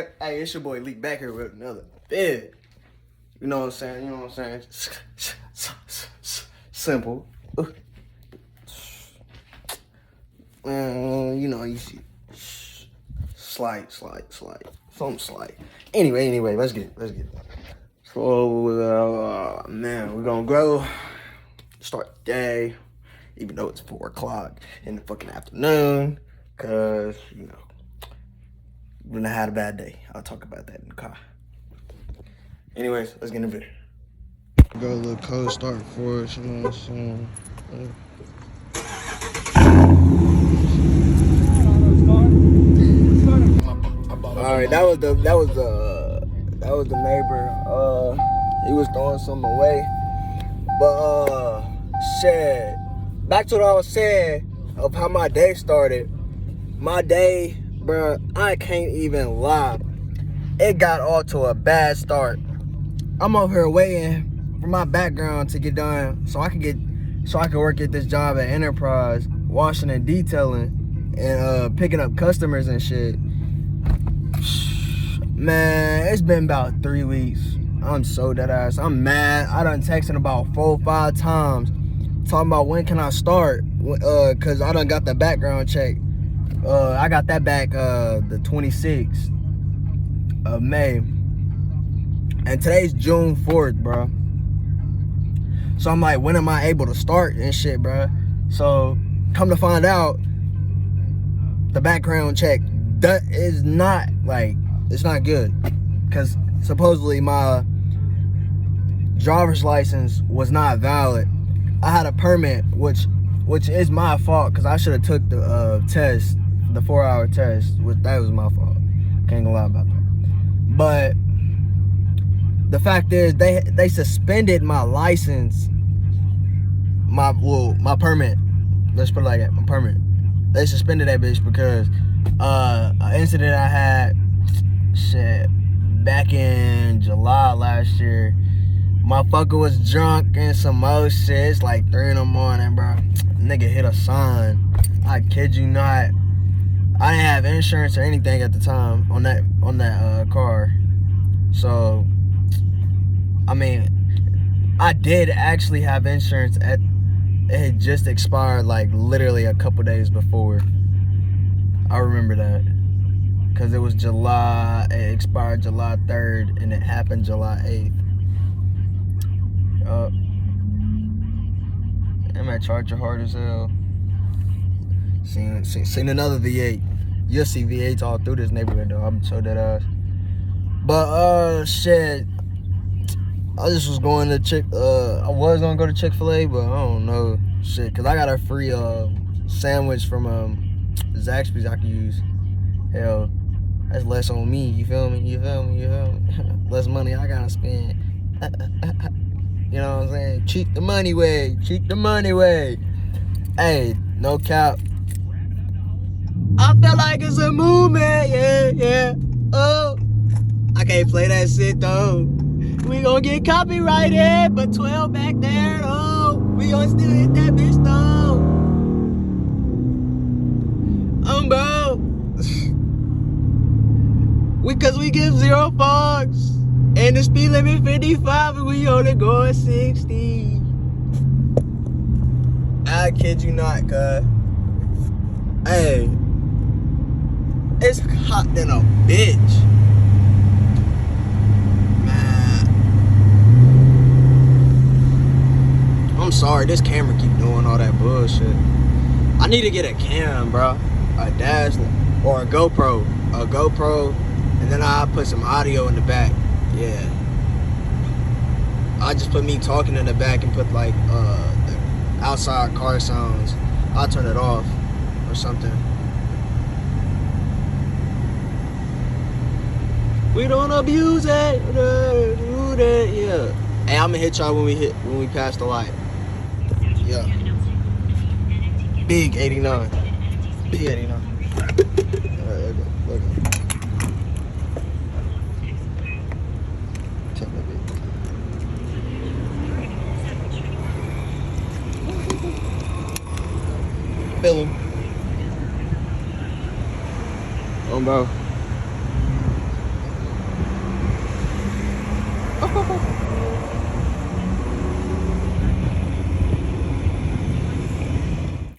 saying? Hey, it's your boy Leak back here with another vid. You know what I'm saying? You know what I'm saying? Simple. You know, you see. Slight. Something slight. Anyway, let's get it. So, man, we're gonna go start the day, even though it's 4 o'clock in the fucking afternoon, cause, you know, when I had a bad day. I'll talk about that in the car. Anyways, let's get in the video. Got a little cold start for us, you know what I'm saying? All right, that was the neighbor. He was throwing something away, but shit. Back to what I was saying of how my day started. My day, bro, I can't even lie. It got off to a bad start. I'm over here waiting for my background to get done so I can work at this job at Enterprise, washing and detailing, and picking up customers and shit. Man, it's been about 3 weeks. I'm so dead ass. I'm mad. I done texted about 4 or 5 times talking about when can I start, cause I done got the background check. I got that back the 26th of May, and today's June 4th, bro. So I'm like, when am I able to start and shit, bro? So come to find out, the background check that is not like, it's not good, because supposedly my driver's license was not valid. I had a permit, which is my fault, because I should have took the test, the 4-hour test, which that was my fault. Can't lie about that. But the fact is, they suspended my license, my permit. Let's put it like that, my permit. They suspended that bitch because an incident I had, shit, back in July last year. Motherfucker was drunk and some more shit. It's like 3 in the morning, bro. Nigga hit a sign. I kid you not. I didn't have insurance or anything at the time on that car. So, I mean, I did actually have insurance it had just expired like literally a couple days before. I remember that. Cause it was July, it expired July 3rd and it happened July 8th. I'm at Charger hard as hell. Seen another V8. You'll see V8s all through this neighborhood though. I'm so dead ass. But shit. I just was going to I was gonna go to Chick-fil-A, but I don't know. Shit, cause I got a free sandwich from Zaxby's I can use. Hell, that's less on me, you feel me? Less money I gotta spend. You know what I'm saying? Cheat the money way. Hey, no cap. I feel like it's a movement, yeah. Oh, I can't play that shit though. We gonna get copyrighted, but 12 back there, oh, we gonna still hit that bitch though. Bro. Cause we give 0 fucks. And the speed limit 55 and we only going 60. I kid you not, cuz. Hey. It's hot than a bitch. Man. I'm sorry, this camera keep doing all that bullshit. I need to get a cam, bro. A dash or a GoPro. And then I'll put some audio in the back. Yeah. I just put me talking in the back and put like the outside car sounds. I'll turn it off or something. We don't abuse it. Do that. Yeah. Hey, I'm gonna hit y'all when we pass the light. Yeah. Big 89. Big 89. Look. Feel him. Bro.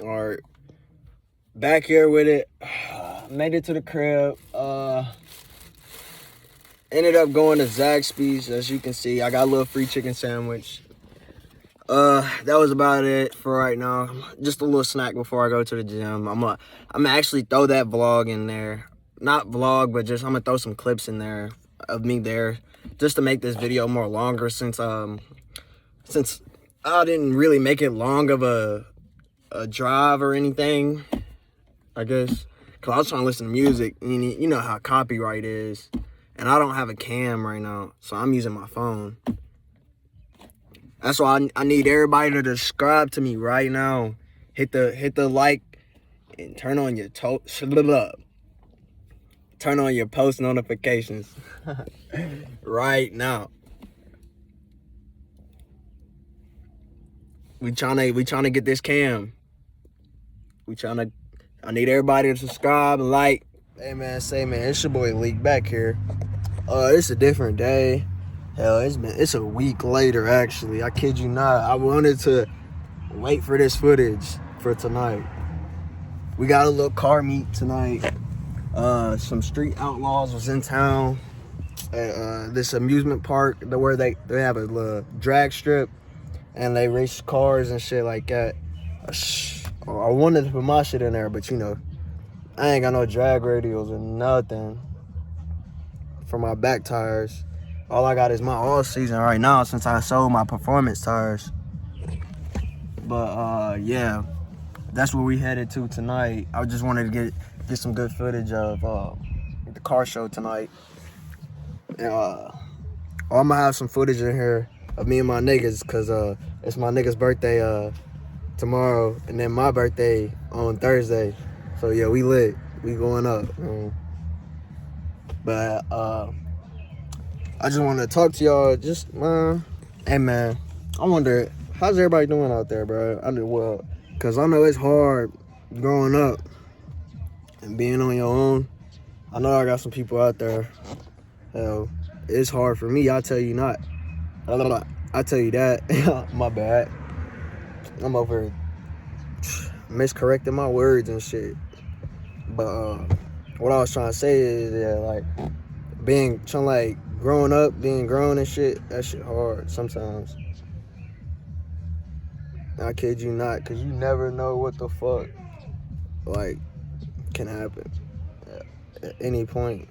Alright. Back here with it. Made it to the crib. Ended up going to Zaxby's, as you can see. I got a little free chicken sandwich. That was about it for right now. Just a little snack before I go to the gym. I'm gonna actually throw that vlog in there. Not vlog, but just I'm gonna throw some clips in there of me there, just to make this video more longer, since I didn't really make it long of a drive or anything, I guess, because I was trying to listen to music. You know how copyright is, and I don't have a cam right now, so I'm using my phone. That's why I need everybody to subscribe to me right now. Hit the like and turn on your post notifications right now. We trying to get this cam. I need everybody to subscribe and like. Hey man, it's your boy Leak back here. It's a different day. Hell, it's a week later actually. I kid you not. I wanted to wait for this footage for tonight. We got a little car meet tonight. Some street outlaws was in town at this amusement park where they have a little drag strip and they race cars and shit like that. I wanted to put my shit in there, but you know, I ain't got no drag radials or nothing for my back tires. All I got is my all season right now since I sold my performance tires. But yeah, that's where we headed to tonight. I just wanted to get some good footage of the car show tonight. And I'm gonna have some footage in here of me and my niggas, cause it's my nigga's birthday tomorrow, and then my birthday on Thursday. So yeah, we lit. We going up. But I just wanted to talk to y'all. Just man, hey man, I wonder how's everybody doing out there, bro? I do well, cause I know it's hard growing up and being on your own. I know I got some people out there. Hell, it's hard for me. I tell you not. I tell you that. My bad. I'm over miscorrecting my words and shit. But what I was trying to say is, yeah, like growing up, being grown and shit, that shit hard sometimes. I kid you not, cause you never know what the fuck like can happen at any point.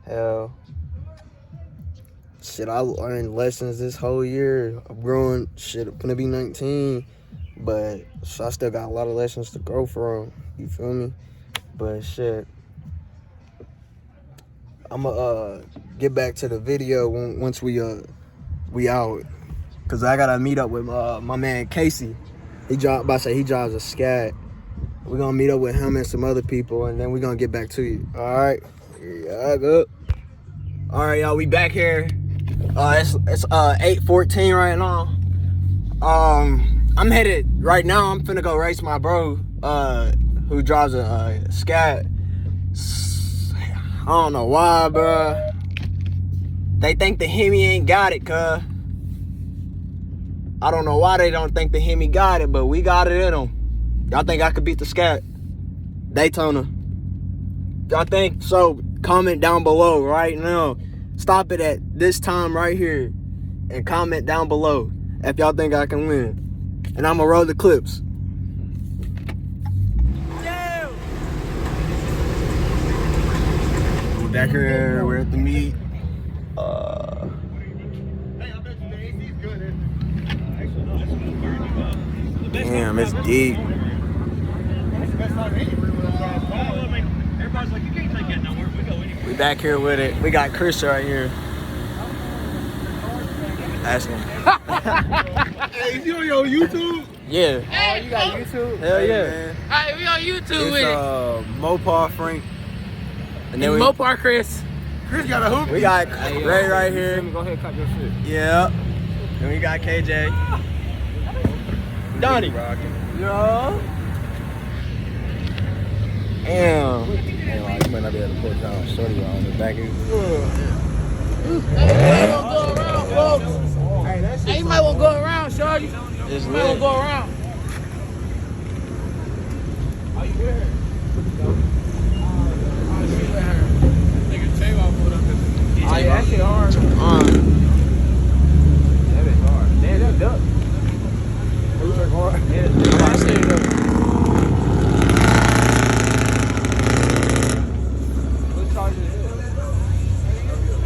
Hell, shit, I learned lessons this whole year. I'm growing, shit, I'm gonna be 19, but so I still got a lot of lessons to grow from. You feel me? But shit, I'ma get back to the video once we out, cause I gotta meet up with my man Casey. He drives a Scat. We're gonna meet up with him and some other people, and then we're gonna get back to you. All right, yeah, good. All right, y'all, we back here. It's 8:14 right now. I'm headed right now. I'm finna go race my bro who drives a Scat. I don't know why, bro. They think the Hemi ain't got it, cuz. I don't know why they don't think the Hemi got it, but we got it in them. Y'all think I could beat the Scat? Daytona. Y'all think? So comment down below right now. Stop it at this time right here and comment down below if y'all think I can win. And I'm gonna roll the clips. We're back here, we're at the meet. Damn, it's deep. We back here with it. We got Chris right here. Ask him. Hey, is you on your YouTube? Yeah. Oh, you got YouTube? Hell yeah. Man. Alright, we on YouTube with it. Mopar Frank. And then Mopar Chris. Chris got a hoop. We got Ray right here. Go ahead and cut your shit. Yeah. And we got KJ. Donnie. Yo. Damn. Hey, you might not be able to put down shorty on the back of Hey, you might want to go around, folks. Hey, you might want to go around, shorty. You might want to go around. Are you with her? Oh, yeah, that shit hard. That is hard. Man, that's duck. That was hard. Yeah, that shit is duck. What charger is it?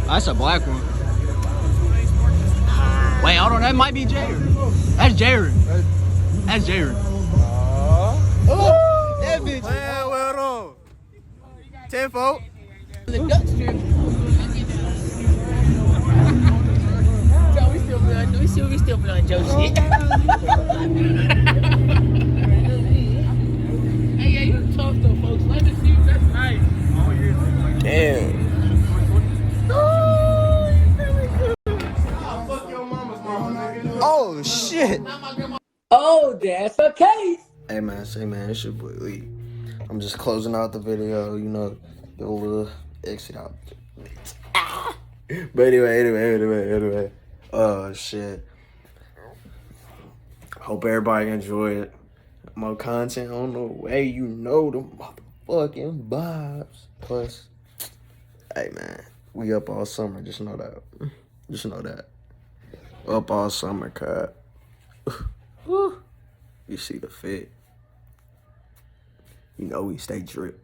That's a black one. Wait, hold on. That might be Jared. That's Jared. That's Jared. Oh, that bitch. Well on. 10-4. The duck strip. We still blowing Joe shit. Hey, yeah, you tough though, folks. Let me see. That's nice. Damn. Oh shit. Oh, that's a case. Hey man, it's your boy Lee. I'm just closing out the video, you know, give a little exit out. But anyway. Oh shit. Hope everybody enjoyed it. More content on the way, you know the motherfucking vibes. Plus, hey man, we up all summer, just know that. Just know that. Up all summer, cut. You see the fit. You know we stay drip.